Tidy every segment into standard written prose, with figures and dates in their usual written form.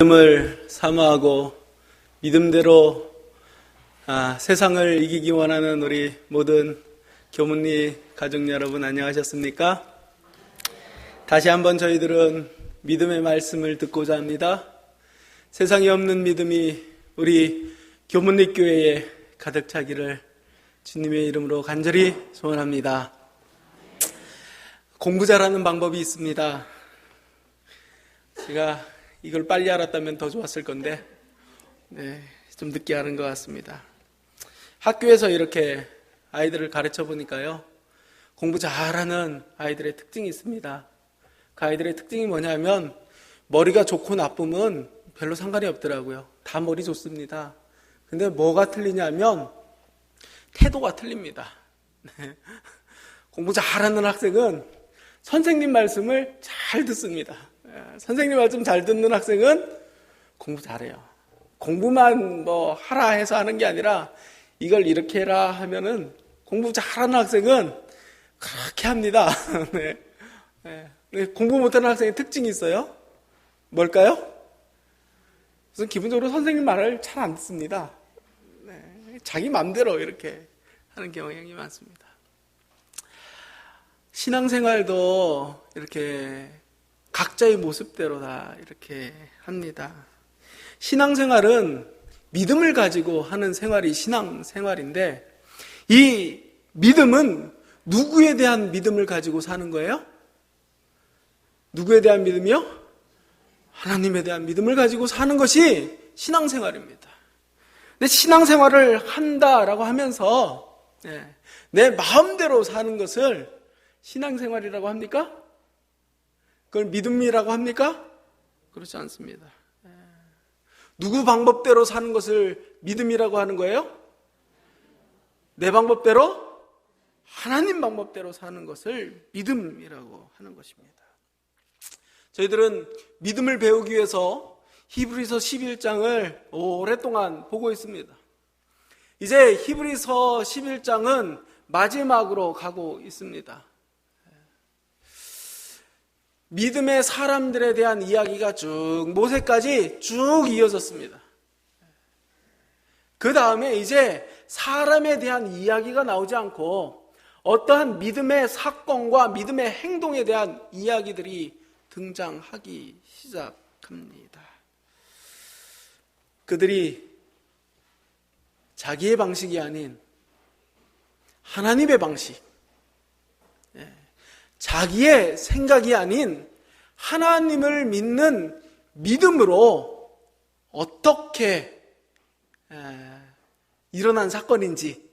믿음을 사모하고 믿음대로 세상을 이기기 원하는 우리 모든 교문리 가족 여러분, 안녕하셨습니까? 다시 한번 저희들은 믿음의 말씀을 듣고자 합니다. 세상에 없는 믿음이 우리 교문리 교회에 가득 차기를 주님의 이름으로 간절히 소원합니다. 공부 잘하는 방법이 있습니다. 제가 이걸 빨리 알았다면 더 좋았을 건데 좀 늦게 아는 것 같습니다. 학교에서 이렇게 아이들을 가르쳐 보니까요, 공부 잘하는 아이들의 특징이 있습니다. 그 아이들의 특징이 뭐냐면 머리가 좋고 나쁨은 별로 상관이 없더라고요. 다 머리 좋습니다. 근데 뭐가 틀리냐면 태도가 틀립니다. 공부 잘하는 학생은 선생님 말씀을 잘 듣습니다. 선생님 말씀 잘 듣는 학생은 공부 잘해요. 공부만 하라 해서 하는 게 아니라 이걸 이렇게 해라 하면은 공부 잘하는 학생은 그렇게 합니다. 공부 못하는 학생의 특징이 있어요. 뭘까요? 우선 기본적으로 선생님 말을 잘 안 듣습니다. 자기 마음대로 이렇게 하는 경향이 많습니다. 신앙생활도 이렇게 각자의 모습대로 다 이렇게 합니다. 신앙생활은 믿음을 가지고 하는 생활이 신앙생활인데, 이 믿음은 누구에 대한 믿음을 가지고 사는 거예요? 누구에 대한 믿음이요? 하나님에 대한 믿음을 가지고 사는 것이 신앙생활입니다. 근데 신앙생활을 한다라고 하면서 내 마음대로 사는 것을 신앙생활이라고 합니까? 그걸 믿음이라고 합니까? 그렇지 않습니다. 누구 방법대로 사는 것을 믿음이라고 하는 거예요? 내 방법대로? 하나님 방법대로 사는 것을 믿음이라고 하는 것입니다. 저희들은 믿음을 배우기 위해서 히브리서 11장을 오랫동안 보고 있습니다. 이제 히브리서 11장은 마지막으로 가고 있습니다. 믿음의 사람들에 대한 이야기가 쭉 모세까지 쭉 이어졌습니다. 그 다음에 이제 사람에 대한 이야기가 나오지 않고 어떠한 믿음의 사건과 믿음의 행동에 대한 이야기들이 등장하기 시작합니다. 그들이 자기의 방식이 아닌 하나님의 방식, 자기의 생각이 아닌 하나님을 믿는 믿음으로 어떻게 일어난 사건인지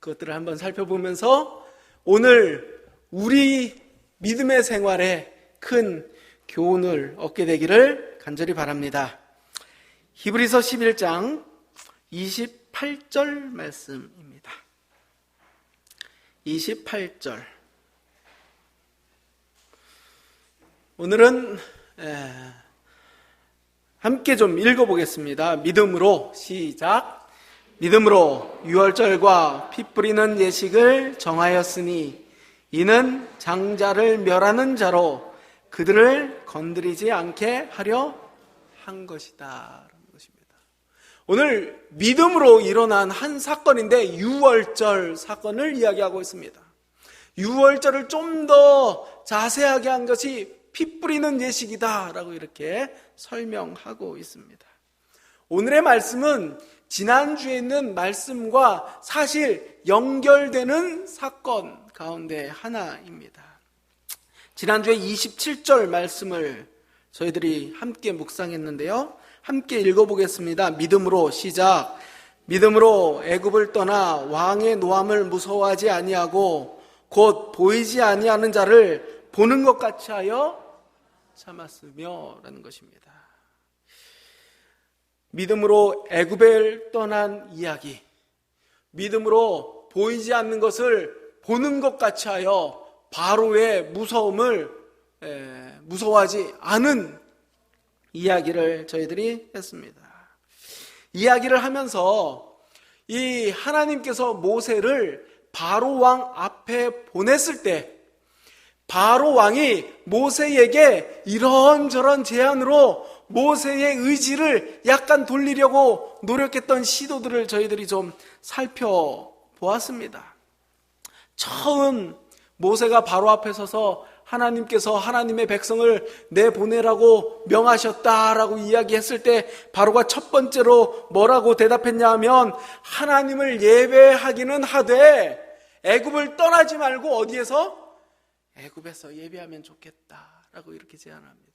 그것들을 한번 살펴보면서 오늘 우리 믿음의 생활에 큰 교훈을 얻게 되기를 간절히 바랍니다. 히브리서 11장 28절 말씀입니다. 28절. 오늘은 함께 좀 읽어보겠습니다. 믿음으로 시작. 믿음으로 유월절과 피 뿌리는 예식을 정하였으니 이는 장자를 멸하는 자로 그들을 건드리지 않게 하려 한 것이다. 오늘 믿음으로 일어난 한 사건인데 유월절 사건을 이야기하고 있습니다. 유월절을 좀 더 자세하게 한 것이 피 뿌리는 예식이다라고 이렇게 설명하고 있습니다. 오늘의 말씀은 지난주에 있는 말씀과 사실 연결되는 사건 가운데 하나입니다. 지난주에 27절 말씀을 저희들이 함께 묵상했는데요. 함께 읽어보겠습니다. 믿음으로 시작. 믿음으로 애굽을 떠나 왕의 노함을 무서워하지 아니하고 곧 보이지 아니하는 자를 보는 것 같이 하여 참았으며 라는 것입니다. 믿음으로 애굽을 떠난 이야기, 믿음으로 보이지 않는 것을 보는 것 같이 하여 바로의 무서움을 무서워하지 않은 이야기를 저희들이 했습니다. 이야기를 하면서 이 하나님께서 모세를 바로 왕 앞에 보냈을 때 바로 왕이 모세에게 이런저런 제안으로 모세의 의지를 약간 돌리려고 노력했던 시도들을 저희들이 좀 살펴보았습니다. 처음 모세가 바로 앞에 서서 하나님께서 하나님의 백성을 내보내라고 명하셨다라고 이야기했을 때 바로가 첫 번째로 뭐라고 대답했냐 하면 하나님을 예배하기는 하되 애굽을 떠나지 말고 어디에서? 애굽에서 예배하면 좋겠다라고 이렇게 제안합니다.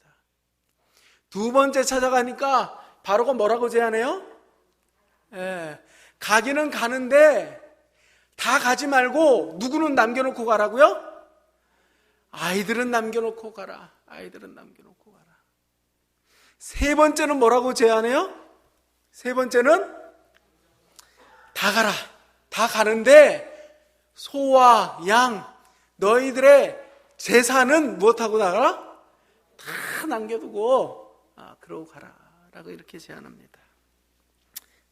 두 번째 찾아가니까 바로가 뭐라고 제안해요? 가기는 가는데 다 가지 말고 누구는 남겨놓고 가라고요? 아이들은 남겨놓고 가라. 아이들은 남겨놓고 가라. 세 번째는 뭐라고 제안해요? 세 번째는 다 가라. 다 가는데 소와 양, 너희들의 재산은 무엇하고 나가라? 다 남겨두고 그러고 가라 라고 이렇게 제안합니다.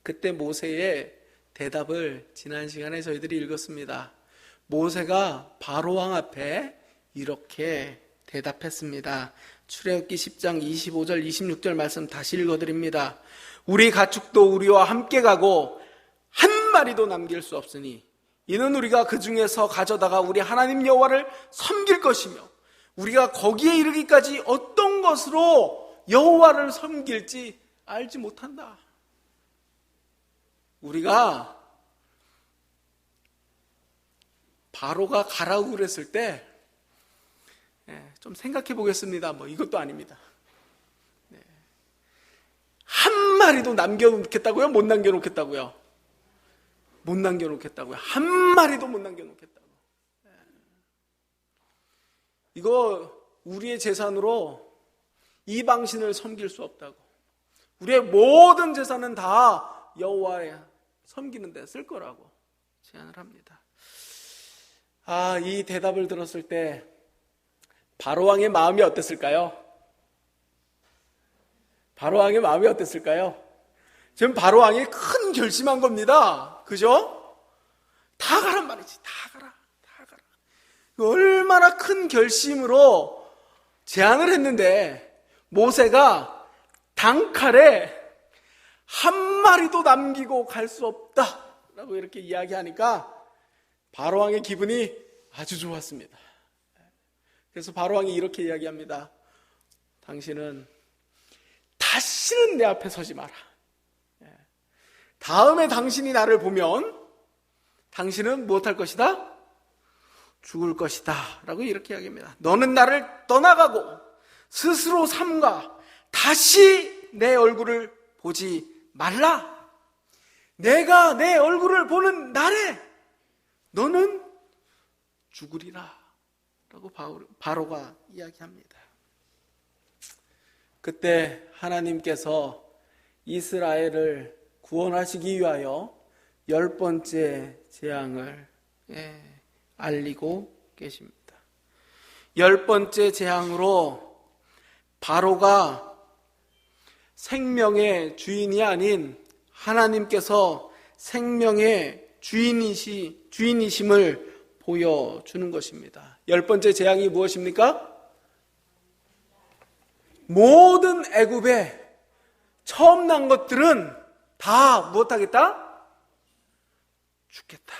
그때 모세의 대답을 지난 시간에 저희들이 읽었습니다. 모세가 바로왕 앞에 이렇게 대답했습니다. 출애굽기 10장 25절 26절 말씀 다시 읽어드립니다. 우리 가축도 우리와 함께 가고 한 마리도 남길 수 없으니 이는 우리가 그 중에서 가져다가 우리 하나님 여호와를 섬길 것이며 우리가 거기에 이르기까지 어떤 것으로 여호와를 섬길지 알지 못한다. 우리가 바로가 가라고 그랬을 때 좀 생각해 보겠습니다. 이것도 아닙니다. 한 마리도 남겨놓겠다고요? 못 남겨놓겠다고요? 못 남겨놓겠다고요. 한 마리도 못 남겨놓겠다고. 이거 우리의 재산으로 이방신을 섬길 수 없다고. 우리의 모든 재산은 다 여호와에 섬기는 데 쓸 거라고 제안을 합니다. 이 대답을 들었을 때 바로왕의 마음이 어땠을까요? 바로왕의 마음이 어땠을까요? 지금 바로왕이 큰 결심한 겁니다. 그죠? 다 가란 말이지. 다 가라. 다 가라. 얼마나 큰 결심으로 제안을 했는데 모세가 단칼에 한 마리도 남기고 갈 수 없다라고 이렇게 이야기하니까 바로왕의 기분이 아주 좋았습니다. 그래서 바로왕이 이렇게 이야기합니다. 당신은 다시는 내 앞에 서지 마라. 다음에 당신이 나를 보면 당신은 무엇할 것이다? 죽을 것이다 라고 이렇게 이야기합니다. 너는 나를 떠나가고 스스로 삼가 다시 내 얼굴을 보지 말라. 내가 내 얼굴을 보는 날에 너는 죽으리라 라고 바로가 이야기합니다. 그때 하나님께서 이스라엘을 구원하시기 위하여 10번째 재앙을 알리고 계십니다. 10번째 재앙으로 바로가 생명의 주인이 아닌 하나님께서 생명의 주인이심을 보여주는 것입니다. 10번째 재앙이 무엇입니까? 모든 애굽에 처음 난 것들은 다 무엇하겠다? 죽겠다.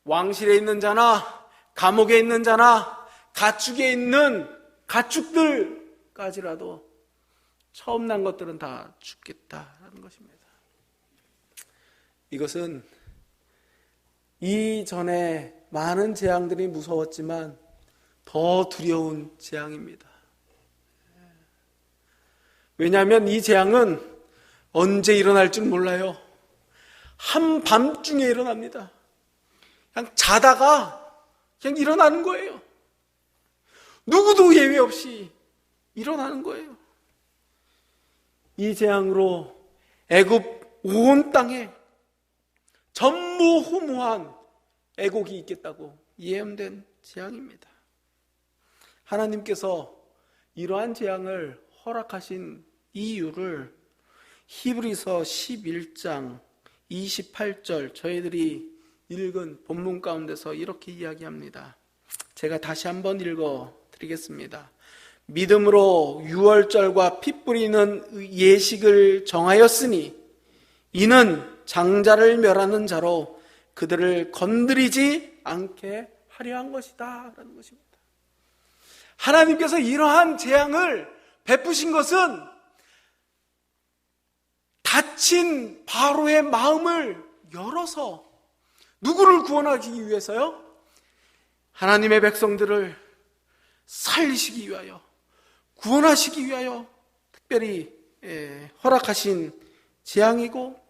왕실에 있는 자나 감옥에 있는 자나 가축에 있는 가축들까지라도 처음 난 것들은 다 죽겠다라는 것입니다. 이것은 이전에 많은 재앙들이 무서웠지만 더 두려운 재앙입니다. 왜냐하면 이 재앙은 언제 일어날 줄 몰라요. 한밤중에 일어납니다. 그냥 자다가 그냥 일어나는 거예요. 누구도 예외 없이 일어나는 거예요. 이 재앙으로 애굽 온 땅에 전무후무한 애곡이 있겠다고 예언된 재앙입니다. 하나님께서 이러한 재앙을 허락하신 이유를 히브리서 11장 28절 저희들이 읽은 본문 가운데서 이렇게 이야기합니다. 제가 다시 한번 읽어 드리겠습니다. 믿음으로 유월절과 피 뿌리는 예식을 정하였으니 이는 장자를 멸하는 자로 그들을 건드리지 않게 하려 한 것이다 라는 것입니다. 하나님께서 이러한 재앙을 베푸신 것은 다친 바로의 마음을 열어서 누구를 구원하기 위해서요? 하나님의 백성들을 살리시기 위하여, 구원하시기 위하여 특별히 허락하신 재앙이고,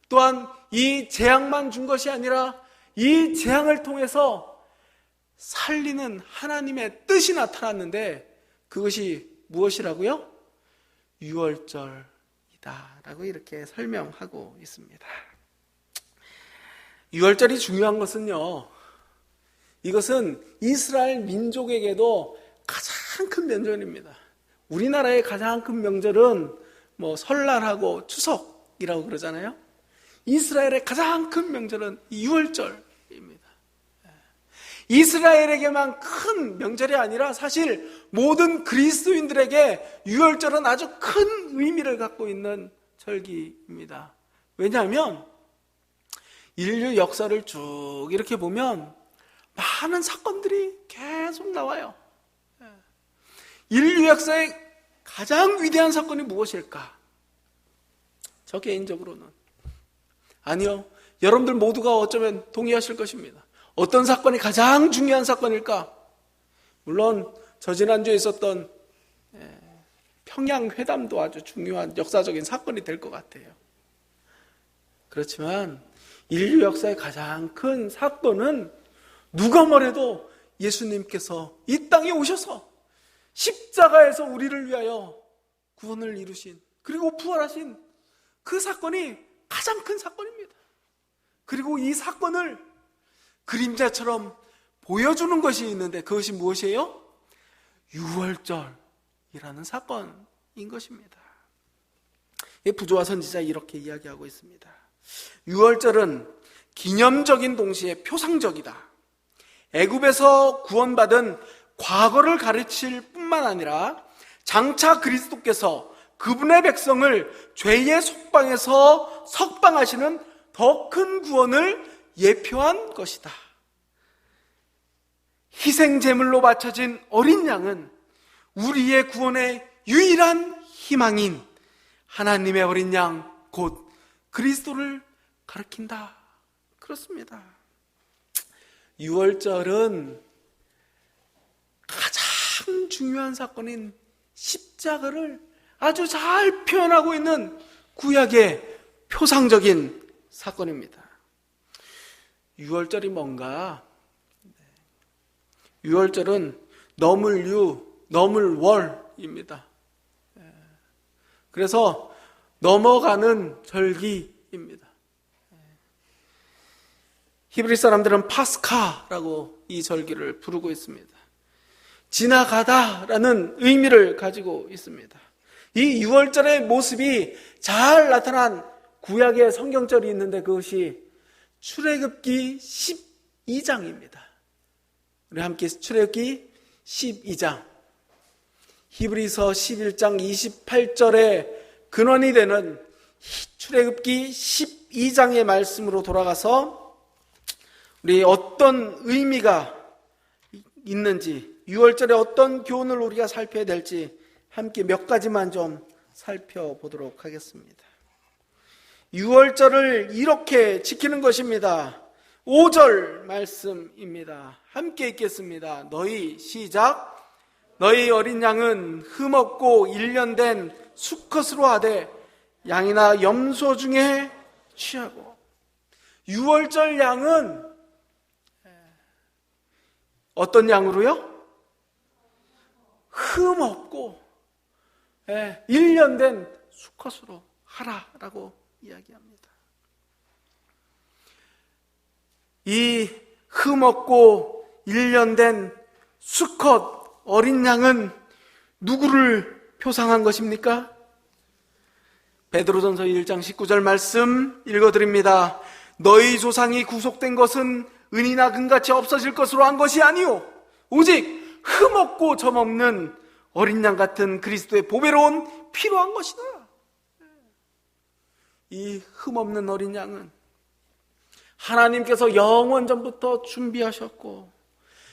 또한 이 재앙만 준 것이 아니라 이 재앙을 통해서 살리는 하나님의 뜻이 나타났는데 그것이 무엇이라고요? 유월절이다 라고 이렇게 설명하고 있습니다. 유월절이 중요한 것은요, 이것은 이스라엘 민족에게도 가장 큰 명절입니다. 우리나라의 가장 큰 명절은 설날하고 추석이라고 그러잖아요. 이스라엘의 가장 큰 명절은 유월절입니다. 이스라엘에게만 큰 명절이 아니라 사실 모든 그리스도인들에게 유월절은 아주 큰 의미를 갖고 있는 절기입니다. 왜냐하면 인류 역사를 쭉 이렇게 보면 많은 사건들이 계속 나와요. 인류 역사의 가장 위대한 사건이 무엇일까? 저 개인적으로는 아니요, 여러분들 모두가 어쩌면 동의하실 것입니다. 어떤 사건이 가장 중요한 사건일까? 물론 저 지난주에 있었던 평양회담도 아주 중요한 역사적인 사건이 될 것 같아요. 그렇지만 인류 역사의 가장 큰 사건은 누가 뭐래도 예수님께서 이 땅에 오셔서 십자가에서 우리를 위하여 구원을 이루신, 그리고 부활하신 그 사건이 가장 큰 사건입니다. 그리고 이 사건을 그림자처럼 보여주는 것이 있는데 그것이 무엇이에요? 유월절이라는 사건인 것입니다. 부조와 선지자 이렇게 이야기하고 있습니다. 유월절은 기념적인 동시에 표상적이다. 애굽에서 구원받은 과거를 가르칠 뿐만 아니라 장차 그리스도께서 그분의 백성을 죄의 속방에서 석방하시는 더 큰 구원을 예표한 것이다. 희생제물로 바쳐진 어린 양은 우리의 구원의 유일한 희망인 하나님의 어린 양, 곧 그리스도를 가리킨다. 그렇습니다. 유월절은 가장 중요한 사건인 십자가를 아주 잘 표현하고 있는 구약의 표상적인 사건입니다. 유월절이 뭔가? 유월절은 너물유, 너물월입니다. 그래서 넘어가는 절기입니다. 히브리 사람들은 파스카라고 이 절기를 부르고 있습니다. 지나가다라는 의미를 가지고 있습니다. 이 유월절의 모습이 잘 나타난 구약의 성경절이 있는데 그것이 출애굽기 12장입니다. 우리 함께 출애굽기 12장, 히브리서 11장 28절의 근원이 되는 출애굽기 12장의 말씀으로 돌아가서 우리 어떤 의미가 있는지, 유월절에 어떤 교훈을 우리가 살펴야 될지 함께 몇 가지만 좀 살펴보도록 하겠습니다. 유월절을 이렇게 지키는 것입니다. 5절 말씀입니다. 함께 읽겠습니다. 너희 시작. 너희 어린 양은 흠없고 1년 된 수컷으로 하되 양이나 염소 중에 취하고. 유월절 양은 어떤 양으로요? 흠없고 1년 된 수컷으로 하라라고 이야기합니다. 이 흠없고 1년 된 수컷 어린 양은 누구를 표상한 것입니까? 베드로전서 1장 19절 말씀 읽어드립니다. 너희 조상이 구속된 것은 은이나 금같이 없어질 것으로 한 것이 아니요 오직 흠없고 점없는 어린 양 같은 그리스도의 보배로운 필요한 것이다. 이 흠없는 어린 양은 하나님께서 영원 전부터 준비하셨고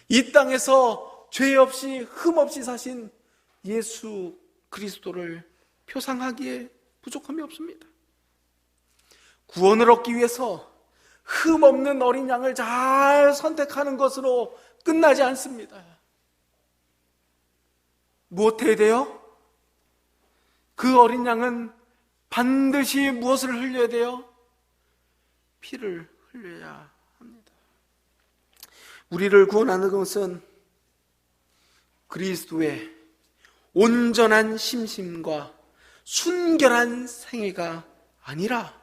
이 땅에서 죄 없이 흠 없이 사신 예수 그리스도를 표상하기에 부족함이 없습니다. 구원을 얻기 위해서 흠 없는 어린 양을 잘 선택하는 것으로 끝나지 않습니다. 무엇해야 돼요? 그 어린 양은 반드시 무엇을 흘려야 돼요? 피를 흘려야 합니다. 우리를 구원하는 것은 그리스도의 온전한 심심과 순결한 생애가 아니라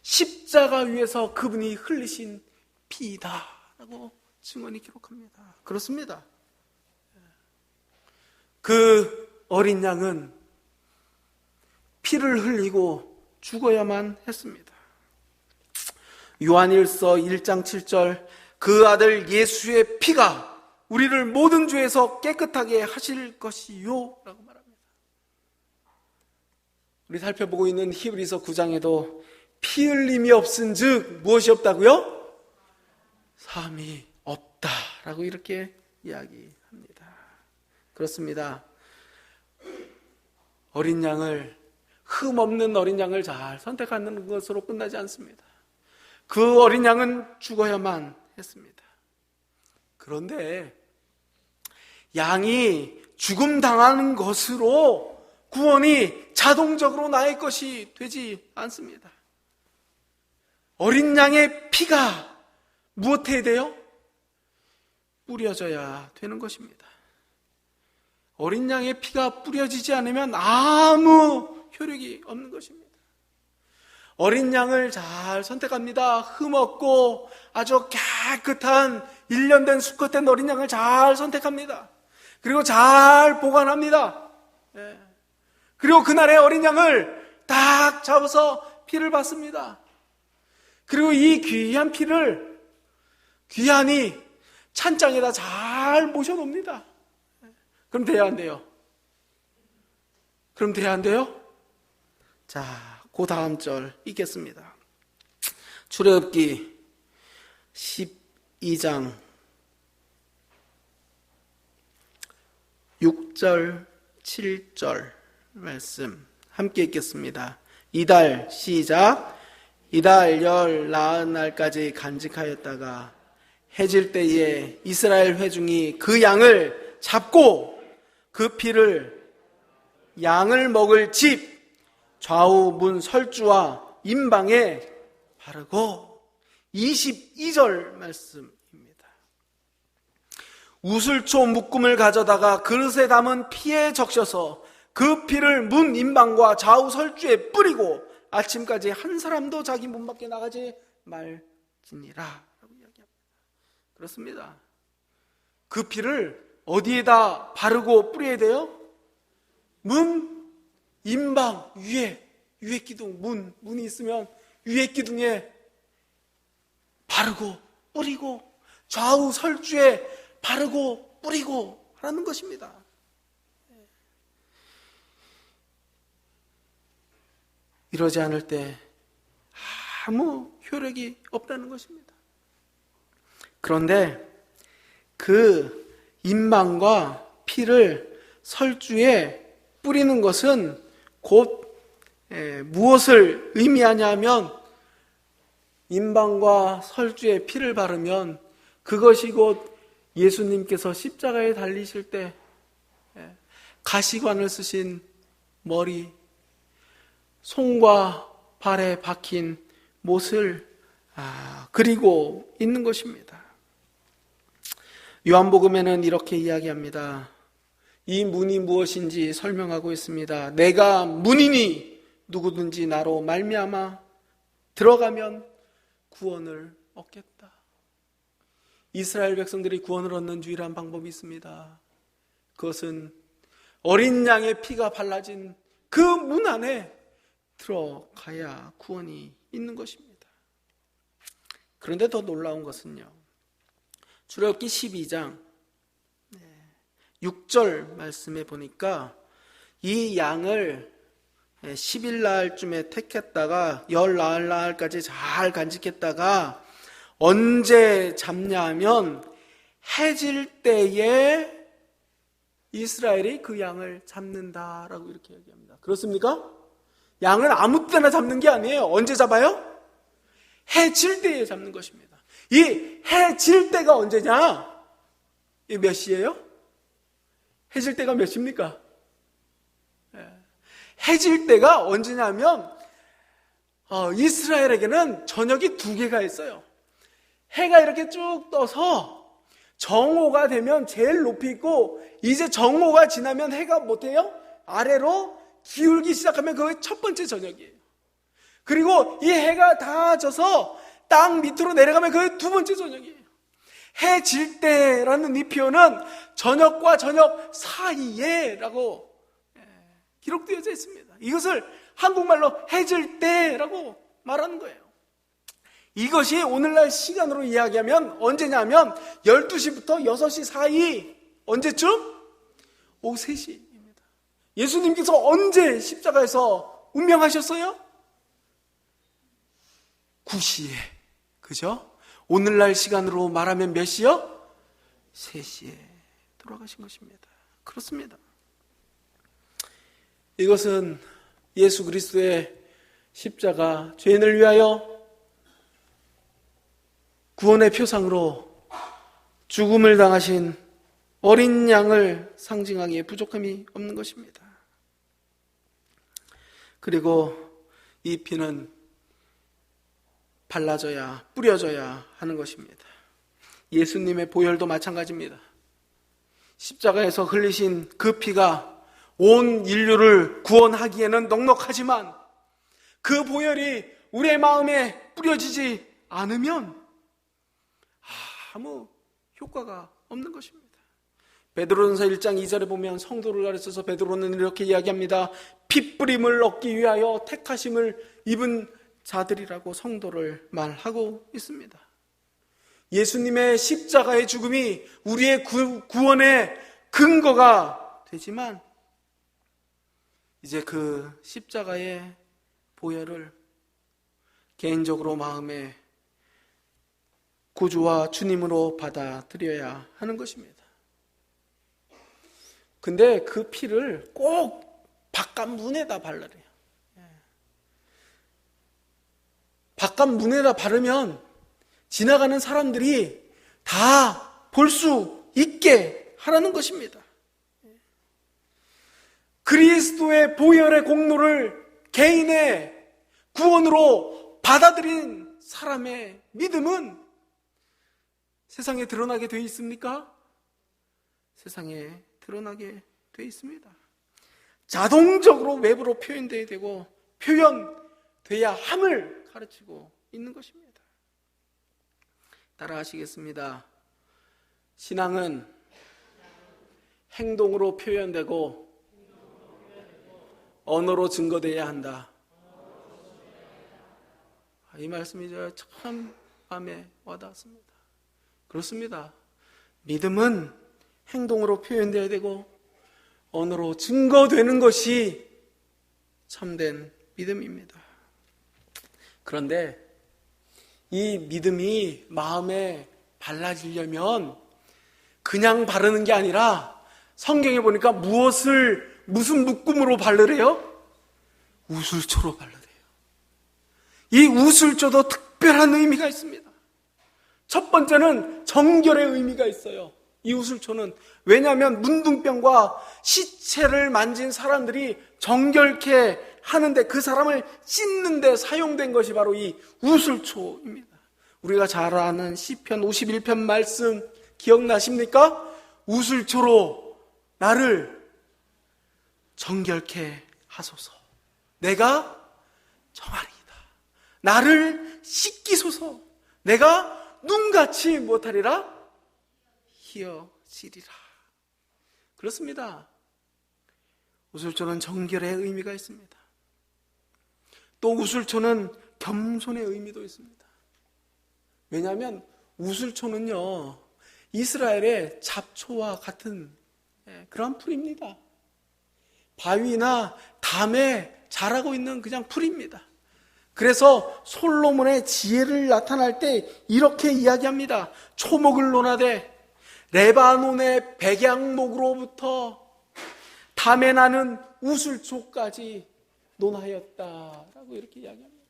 십자가 위에서 그분이 흘리신 피이다라고 증언이 기록합니다. 그렇습니다. 그 어린 양은 피를 흘리고 죽어야만 했습니다. 요한일서 1장 7절 그 아들 예수의 피가 우리를 모든 죄에서 깨끗하게 하실 것이요 라고 말합니다. 우리 살펴보고 있는 히브리서 9장에도 피 흘림이 없은 즉 무엇이 없다고요? 사함이 없다라고 이렇게 이야기합니다. 그렇습니다. 어린 양을 흠 없는 어린 양을 잘 선택하는 것으로 끝나지 않습니다. 그 어린 양은 죽어야만 했습니다. 그런데 양이 죽음 당하는 것으로 구원이 자동적으로 나의 것이 되지 않습니다. 어린 양의 피가 무엇해야 돼요? 뿌려져야 되는 것입니다. 어린 양의 피가 뿌려지지 않으면 아무 효력이 없는 것입니다. 어린 양을 잘 선택합니다. 흠없고 아주 깨끗한 1년 된 수컷된 어린 양을 잘 선택합니다. 그리고 잘 보관합니다. 그리고 그날의 어린 양을 딱 잡아서 피를 받습니다. 그리고 이 귀한 피를 귀한이 찬장에다 잘 모셔놓습니다. 그럼 돼야 안 돼요? 그럼 돼야 안 돼요? 자, 그 다음 절 읽겠습니다. 출애굽기 12장 6절 7절 말씀 함께 읽겠습니다. 이달 시작. 이달 열 나흔 날까지 간직하였다가 해질 때에 이스라엘 회중이 그 양을 잡고 그 피를 양을 먹을 집 좌우 문 설주와 임방에 바르고 22절 말씀입니다. 우슬초 묶음을 가져다가 그릇에 담은 피에 적셔서 그 피를 문 임방과 좌우 설주에 뿌리고 아침까지 한 사람도 자기 문 밖에 나가지 말지니라 라고 이야기합니다. 그렇습니다. 그 피를 어디에다 바르고 뿌려야 돼요? 문 임방 위에 기둥 문이 있으면 위에 기둥에 바르고 뿌리고 좌우 설주에 바르고 뿌리고 하라는 것입니다. 이러지 않을 때 아무 효력이 없다는 것입니다. 그런데 그 임방과 피를 설주에 뿌리는 것은 곧 무엇을 의미하냐면 임방과 설주에 피를 바르면 그것이 곧 예수님께서 십자가에 달리실 때 가시관을 쓰신 머리, 손과 발에 박힌 못을 그리고 있는 것입니다. 요한복음에는 이렇게 이야기합니다. 이 문이 무엇인지 설명하고 있습니다. 내가 문이니 누구든지 나로 말미암아 들어가면 구원을 얻겠다. 이스라엘 백성들이 구원을 얻는 유일한 방법이 있습니다. 그것은 어린 양의 피가 발라진 그 문 안에 들어가야 구원이 있는 것입니다. 그런데 더 놀라운 것은요, 출애굽기 12장 6절 말씀에 보니까 이 양을 10일 날쯤에 택했다가 열 나흘 날까지 잘 간직했다가 언제 잡냐 하면 해질 때에 이스라엘이 그 양을 잡는다라고 이렇게 얘기합니다. 그렇습니까? 양을 아무 때나 잡는 게 아니에요. 언제 잡아요? 해질 때에 잡는 것입니다. 이 해질 때가 언제냐? 이 몇 시예요? 해질 때가 몇 시입니까? 해질 때가 언제냐면 이스라엘에게는 저녁이 두 개가 있어요. 해가 이렇게 쭉 떠서 정오가 되면 제일 높이 있고, 이제 정오가 지나면 해가 못해요? 아래로 기울기 시작하면 그게 첫 번째 저녁이에요. 그리고 이 해가 다 져서 땅 밑으로 내려가면 그게 두 번째 저녁이에요. 해 질 때라는 이 표현은 저녁과 저녁 사이에 라고 기록되어져 있습니다. 이것을 한국말로 해질 때라고 말하는 거예요. 이것이 오늘날 시간으로 이야기하면 언제냐면 12시부터 6시 사이. 언제쯤? 오후 3시입니다. 예수님께서 언제 십자가에서 운명하셨어요? 9시에. 그죠? 오늘날 시간으로 말하면 몇 시요? 3시에 돌아가신 것입니다. 그렇습니다. 이것은 예수 그리스도의 십자가, 죄인을 위하여 구원의 표상으로 죽음을 당하신 어린 양을 상징하기에 부족함이 없는 것입니다. 그리고 이 피는 발라져야, 뿌려져야 하는 것입니다. 예수님의 보혈도 마찬가지입니다. 십자가에서 흘리신 그 피가 온 인류를 구원하기에는 넉넉하지만 그 보혈이 우리의 마음에 뿌려지지 않으면 아무 효과가 없는 것입니다. 베드로전서 1장 2절에 보면 성도를 가르쳐서 베드로는 이렇게 이야기합니다. 핏뿌림을 얻기 위하여 택하심을 입은 자들이라고 성도를 말하고 있습니다. 예수님의 십자가의 죽음이 우리의 구원의 근거가 되지만 이제 그 십자가의 보혈을 개인적으로 마음에 구주와 주님으로 받아들여야 하는 것입니다. 근데 그 피를 꼭 바깥 문에다 바르래요. 바깥 문에다 바르면 지나가는 사람들이 다 볼 수 있게 하라는 것입니다. 그리스도의 보혈의 공로를 개인의 구원으로 받아들인 사람의 믿음은 세상에 드러나게 되어 있습니까? 세상에 드러나게 되어 있습니다. 자동적으로 외부로 표현되어야 되고 표현돼야 함을 가르치고 있는 것입니다. 따라 하시겠습니다. 신앙은 행동으로 표현되고 언어로 증거되어야 한다. 이 말씀이 참 마음에 와닿았습니다. 그렇습니다. 믿음은 행동으로 표현되어야 되고 언어로 증거되는 것이 참된 믿음입니다. 그런데 이 믿음이 마음에 발라지려면 그냥 바르는 게 아니라 성경에 보니까 무슨 묶음으로 바르래요? 우슬초로 바르래요. 이 우슬초도 특별한 의미가 있습니다. 첫 번째는 정결의 의미가 있어요. 이 우슬초는 왜냐하면 문둥병과 시체를 만진 사람들이 정결케 하는데 그 사람을 씻는 데 사용된 것이 바로 이 우슬초입니다. 우리가 잘 아는 시편 51편 말씀 기억나십니까? 우슬초로 나를 정결케 하소서. 내가 정하리이다. 나를 씻기소서. 내가 눈같이 못하리라 희어지리라. 그렇습니다. 우슬초는 정결의 의미가 있습니다. 또 우슬초는 겸손의 의미도 있습니다. 왜냐하면 우슬초는요 이스라엘의 잡초와 같은 그런 풀입니다. 바위나 담에 자라고 있는 그냥 풀입니다. 그래서 솔로몬의 지혜를 나타날 때 이렇게 이야기합니다. 초목을 논하되 레바논의 백양목으로부터 담에 나는 우슬초까지 논하였다라고 이렇게 이야기합니다.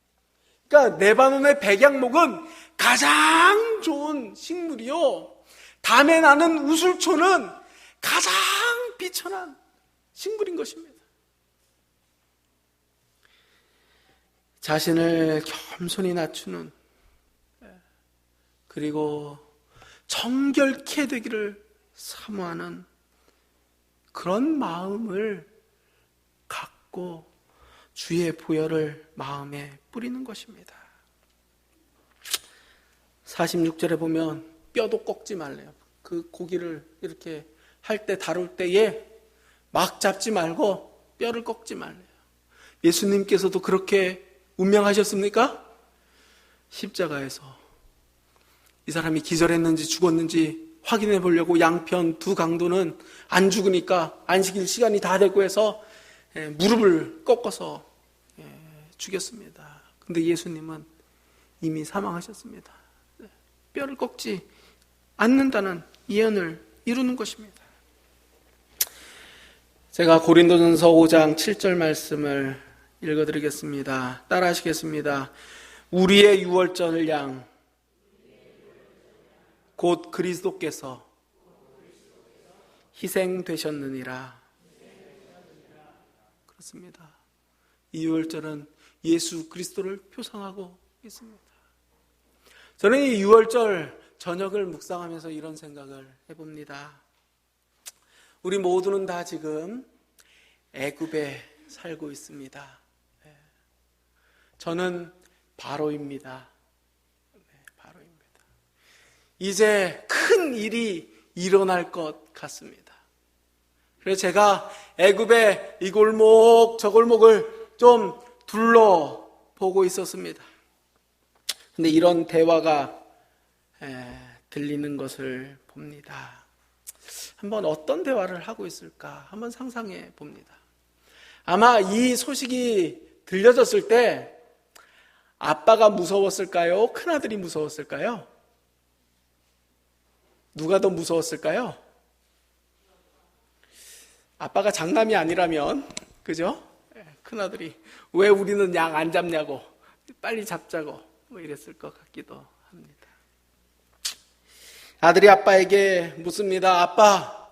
그러니까 레바논의 백양목은 가장 좋은 식물이요, 담에 나는 우슬초는 가장 비천한 식물인 것입니다. 자신을 겸손히 낮추는, 그리고 정결케 되기를 사모하는 그런 마음을 갖고 주의 보혈을 마음에 뿌리는 것입니다. 46절에 보면 뼈도 꺾지 말래요. 그 고기를 이렇게 할 때, 다룰 때에 막 잡지 말고 뼈를 꺾지 말래요. 예수님께서도 그렇게 운명하셨습니까? 십자가에서 이 사람이 기절했는지 죽었는지 확인해 보려고 양편 두 강도는 안 죽으니까 안식일 시간이 다 되고 해서 무릎을 꺾어서 죽였습니다. 근데 예수님은 이미 사망하셨습니다. 뼈를 꺾지 않는다는 예언을 이루는 것입니다. 제가 고린도전서 5장 7절 말씀을 읽어드리겠습니다. 따라 하시겠습니다. 우리의 유월절 양 곧 그리스도께서 희생되셨느니라. 그렇습니다. 이 유월절은 예수 그리스도를 표상하고 있습니다. 저는 이 유월절 저녁을 묵상하면서 이런 생각을 해봅니다. 우리 모두는 다 지금 애굽에 살고 있습니다. 저는 바로입니다. 바로입니다. 이제 큰 일이 일어날 것 같습니다. 그래서 제가 애굽의 이 골목 저 골목을 좀 둘러보고 있었습니다. 근데 이런 대화가 들리는 것을 봅니다. 한번 어떤 대화를 하고 있을까 한번 상상해 봅니다. 아마 이 소식이 들려졌을 때 아빠가 무서웠을까요? 큰아들이 무서웠을까요? 누가 더 무서웠을까요? 아빠가 장남이 아니라면, 그죠? 큰아들이 왜 우리는 양 안 잡냐고, 빨리 잡자고 뭐 이랬을 것 같기도 합니다. 아들이 아빠에게 묻습니다. 아빠,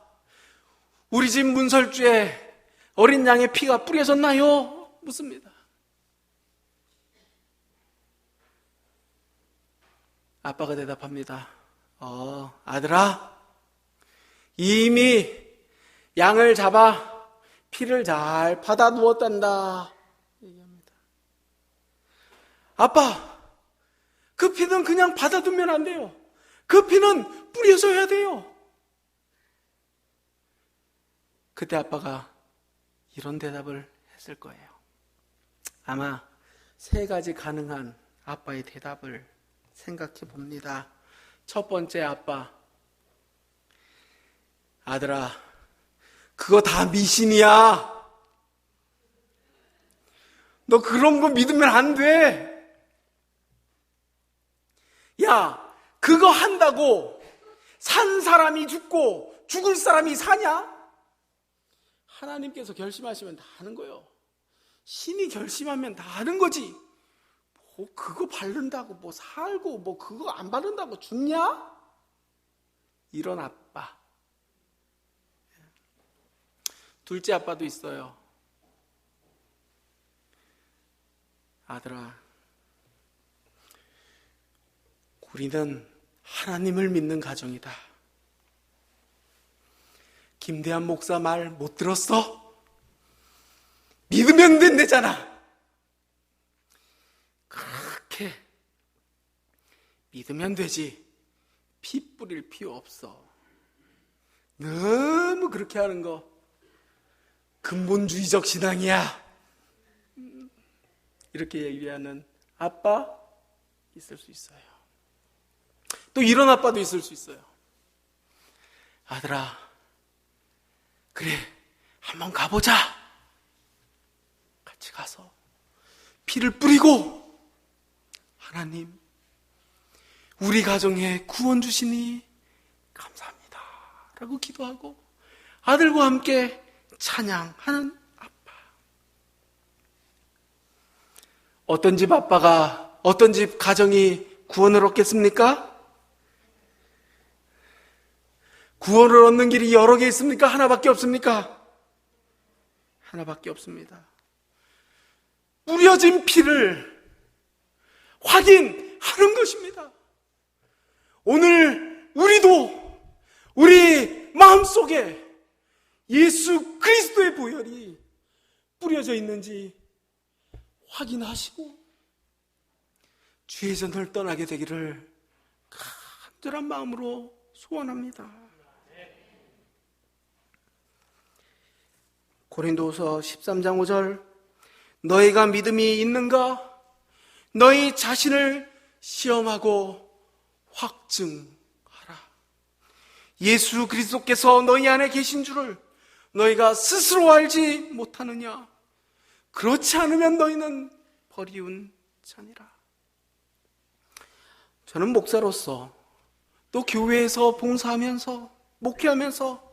우리 집 문설주에 어린 양의 피가 뿌려졌나요? 묻습니다. 아빠가 대답합니다. 아들아, 이미 양을 잡아 피를 잘 받아 누웠단다. 얘기합니다. 아빠, 그 피는 그냥 받아두면 안 돼요. 그 피는 뿌려져야 돼요. 그때 아빠가 이런 대답을 했을 거예요. 아마 세 가지 가능한 아빠의 대답을 생각해 봅니다. 첫 번째, 아들아, 그거 다 미신이야. 너 그런 거 믿으면 안 돼. 야, 그거 한다고 산 사람이 죽고 죽을 사람이 사냐? 하나님께서 결심하시면 다 하는 거예요. 신이 결심하면 다 하는 거지. 뭐 그거 바른다고 뭐 살고 뭐 그거 안 바른다고 죽냐? 이런 아빠. 둘째 아빠도 있어요. 아들아, 우리는 하나님을 믿는 가정이다. 김대한 목사 말 못 들었어? 믿으면 된대잖아. 그렇게 믿으면 되지. 피 뿌릴 필요 없어. 너무 그렇게 하는 거 근본주의적 신앙이야. 이렇게 얘기하는 아빠 있을 수 있어요. 또 이런 아빠도 있을 수 있어요. 아들아, 그래, 한번 가보자. 같이 가서 피를 뿌리고, 하나님, 우리 가정에 구원 주시니 감사합니다 라고 기도하고 아들과 함께 찬양하는 아빠. 어떤 집 아빠가, 어떤 집 가정이 구원을 얻겠습니까? 구원을 얻는 길이 여러 개 있습니까? 하나밖에 없습니까? 하나밖에 없습니다. 뿌려진 피를 확인하는 것입니다. 오늘 우리도 우리 마음속에 예수 그리스도의 보혈이 뿌려져 있는지 확인하시고 주의 전을 떠나게 되기를 간절한 마음으로 소원합니다. 고린도후서 13장 5절, 너희가 믿음이 있는가? 너희 자신을 시험하고 확증하라. 예수 그리스도께서 너희 안에 계신 줄을 너희가 스스로 알지 못하느냐? 그렇지 않으면 너희는 버리운 자니라. 저는 목사로서 또 교회에서 봉사하면서 목회하면서